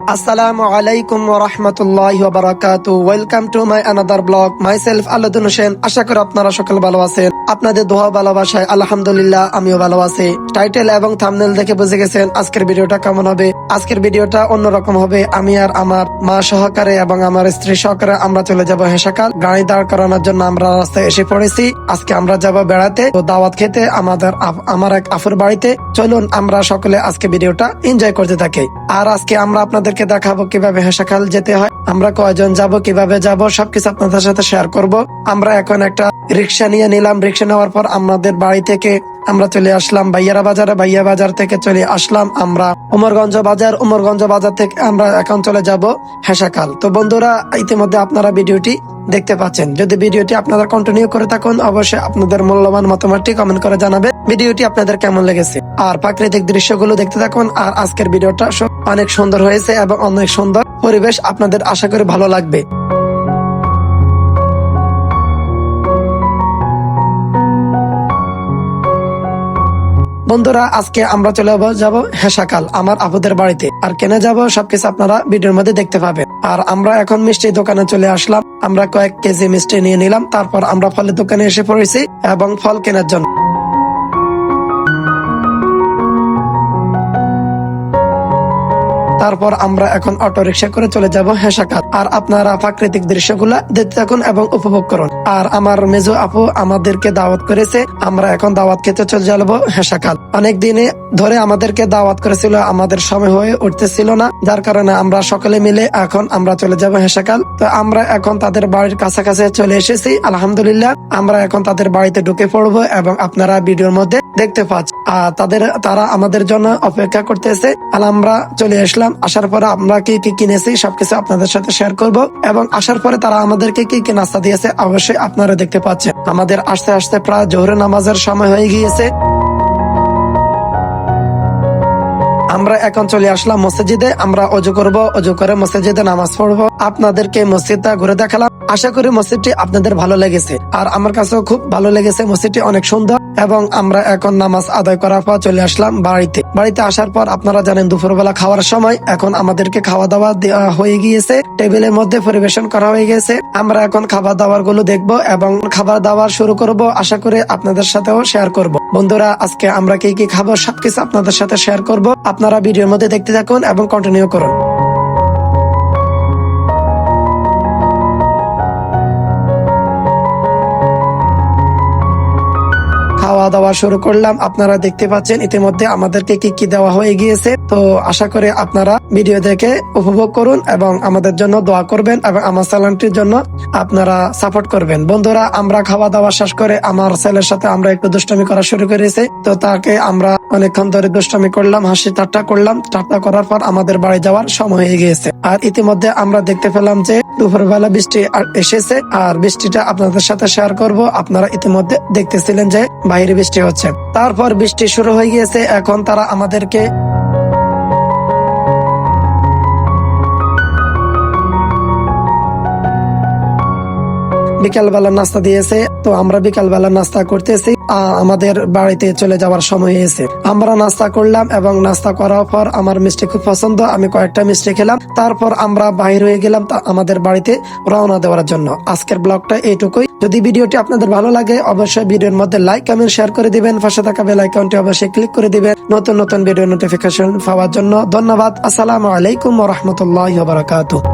আসসালামু আলাইকুম ওয়া রাহমাতুল্লাহি ওয়া বারাকাতুহু। Welcome to my another blog. Myself Alauddin Hossain. আশা করি আপনারা সকলে ভালো আছেন। আপনাদের দোয়া ভালোবাসায় আলহামদুলিল্লাহ আমিও ভালো আছি। টাইটেল এবং থাম্বনেল দেখে বুঝে গেছেন আজকের ভিডিওটা কেমন হবে। আজকের ভিডিওটা অন্যরকম হবে। আমি আর আমার মা সহকারে এবং আমার স্ত্রী সহকারে আমরা চলে যাব হেসাকাল। গাড়ি দাঁড় করানোর জন্য আমরা রাস্তায় এসে পড়েছি। আজকে আমরা যাব বেড়াতে, তো দাওয়াত খেতে আমার এক আফুর বাড়িতে। চলুন আমরা সকলে আজকে ভিডিওটা এনজয় করতে থাকি। আর আজকে আমরা আপনাদেরকে দেখাবো কিভাবে হেসাকাল যেতে হয়, আমরা কয়জন যাব, কিভাবে যাব, সবকিছু আপনাদের সাথে শেয়ার করব। আমরা এখন একটা রিক্সা নিয়ে নিলাম। রিক্সা নেওয়ার পর আমাদের বাড়ি থেকে আমরা চলে আসলাম ভাইয়ারা বাজারে। ভাইয়া বাজার থেকে চলে আসলাম আমরা উমরগঞ্জ বাজার। উমরগঞ্জ বাজার থেকে আমরা এখন চলে যাব হেসাকাল। তো বন্ধুরা, ইতিমধ্যে আপনারা ভিডিওটি দেখতে পাচ্ছেন। যদি ভিডিওটি আপনারা কন্টিনিউ করে থাকুন, অবশ্যই আপনাদের মূল্যবান মতামতটি কমেন্ট করে জানাবেন ভিডিওটি আপনাদের কেমন লেগেছে। আর প্রাকৃতিক দৃশ্যগুলো দেখতে থাকুন। আর আজকের ভিডিওটা অনেক সুন্দর হয়েছে এবং অনেক সুন্দর পরিবেশ, আপনাদের আশা করি ভালো লাগবে। বন্ধুরা, আজকে আমরা চলে যাব হেসাকাল আমার আপুদের বাড়িতে। আর কেনে যাব সবকিছু আপনারা ভিডিওর মধ্যে দেখতে পাবেন। আর আমরা এখন মিষ্টি দোকানে চলে আসলাম। আমরা কয়েক কেজি মিষ্টি নিয়ে নিলাম। তারপর আমরা ফলের দোকানে এসে পড়েছি এবং ফল কেনার জন্য। তারপর আমরা এখন অটো রিক্সা করে চলে যাব হেসাকাল। আর আপনারা প্রাকৃতিক দৃশ্যগুলা দেখতে থাকুন এবং উপভোগ করুন। আর আমার মেজো আপু আমাদেরকে দাওয়াত করেছে, আমরা এখন দাওয়াত খেতে চলে যাবো হেসাকাল। অনেক দিনে ধরে আমাদেরকে দাওয়াত করেছিল, আমাদের সময় হয়ে উঠতেছিল না, যার কারণে আমরা সকলে মিলে এখন আমরা চলে যাব হেসাকাল। তো আমরা এখন তাদের বাড়ির কাছাকাছি চলে এসেছি। আলহামদুলিল্লাহ আমরা এখন তাদের বাড়িতে ঢুকে পড়বো এবং আপনারা ভিডিওর মধ্যে দেখতে পাচ্ছেন। আর তারা আমাদের জন্য অপেক্ষা করতেছে। আর আমরা চলে আসলাম। আসার পরে আমরা কি কি কিনেছি সবকিছু আপনাদের সাথে শেয়ার করব। এবং আসার পরে তারা আমাদেরকে কি কি নাস্তা দিয়েছে অবশ্যই আপনারা দেখতে পাচ্ছেন। আমাদের আসতে আসতে প্রায় জোহরের নামাজের সময় হয়ে গিয়েছে। আমরা এখন চলে আসলাম মসজিদে। আমরা অজু করব, অজু করে মসজিদে নামাজ পড়বো। আপনাদেরকে মসজিদটা ঘুরে দেখালাম। আশা করি মসজিদটি আপনাদের ভালো লেগেছে। আর আমার কাছেও খুব ভালো লেগেছে, মসজিদটি অনেক সুন্দর। এবং আমরা এখন নামাজ আদায় করার পর চলে আসলাম বাড়িতে আসার পর আপনারা জানেন দুপুরবেলা খাওয়ার সময় এখন আমাদেরকে খাওয়া দাওয়া দেওয়া হয়ে গিয়েছে, টেবিলের মধ্যে পরিবেশন করা হয়ে গেছে। আমরা এখন খাবার দাবার গুলো দেখবো এবং খাবার দাবার শুরু করব। আশা করি আপনাদের সাথেও শেয়ার করব। বন্ধুরা, আজকে আমরা কি কি খাবো সবকিছু আপনাদের সাথে শেয়ার করব। আপনারা ভিডিওর মধ্যে দেখতে থাকুন এবং কন্টিনিউ করুন। খাওয়া দাওয়া শুরু করলাম। আপনারা দেখতে পাচ্ছেন ইতিমধ্যে আমাদেরকে কি কি দেওয়া হয়ে গিয়েছে। তো আশা করি আপনারা ভিডিও দেখে উপভোগ করুন এবং আমাদের জন্য দোয়া করবেন এবং আমার চ্যানেলটির জন্য আপনারা সাপোর্ট করবেন। বন্ধুরা, আমরা খাওয়া দাওয়া শেষ করে আমার ছেলের সাথে আমরা একটু দুষ্টামি করা শুরু করেছি। তো তাকে আমরা অনেকক্ষণ ধরে দুষ্টামি করলাম, হাসি ঠাট্টা করলাম। ঠাট্টা করার পর আমাদের বাড়ি যাওয়ার সময় হয়ে গিয়েছে। আর ইতিমধ্যে আমরা দেখতে পেলাম যে দুপুরবেলা বৃষ্টি এসেছে। আর বৃষ্টিটা আপনাদের সাথে শেয়ার করব। আপনারা ইতিমধ্যে দেখতেছিলেন যে বাইরে বৃষ্টি হচ্ছে। তারপর বৃষ্টি শুরু হয়ে গিয়েছে। এখন তারা আমাদেরকে বিকালবেলা নাস্তা দিয়েছে। তো আমরা বিকালবেলা নাস্তা করতেছি। আমাদের বাড়িতে চলে যাওয়ার সময় হয়েছে। আমরা নাস্তা করলাম এবং নাস্তা করার পর আমার মিষ্টি খুব পছন্দ, আমি কয়েকটা মিষ্টি খেলাম। তারপর আমরা বাহির হয়ে গেলাম আমাদের বাড়িতে রওনা দেওয়ার জন্য। আজকের ব্লগটা এইটুকুই। যদি ভিডিওটি আপনাদের ভালো লাগে অবশ্যই ভিডিওর মধ্যে লাইক কমেন্ট শেয়ার করে দিবেন। পাশে থাকা বেল আইকনটি অবশ্যই ক্লিক করে দিবেন নতুন নতুন ভিডিও নোটিফিকেশন পাওয়ার জন্য। ধন্যবাদ। আসসালামু আলাইকুম ওয়া রাহমাতুল্লাহি ওয়া বারাকাতুহু।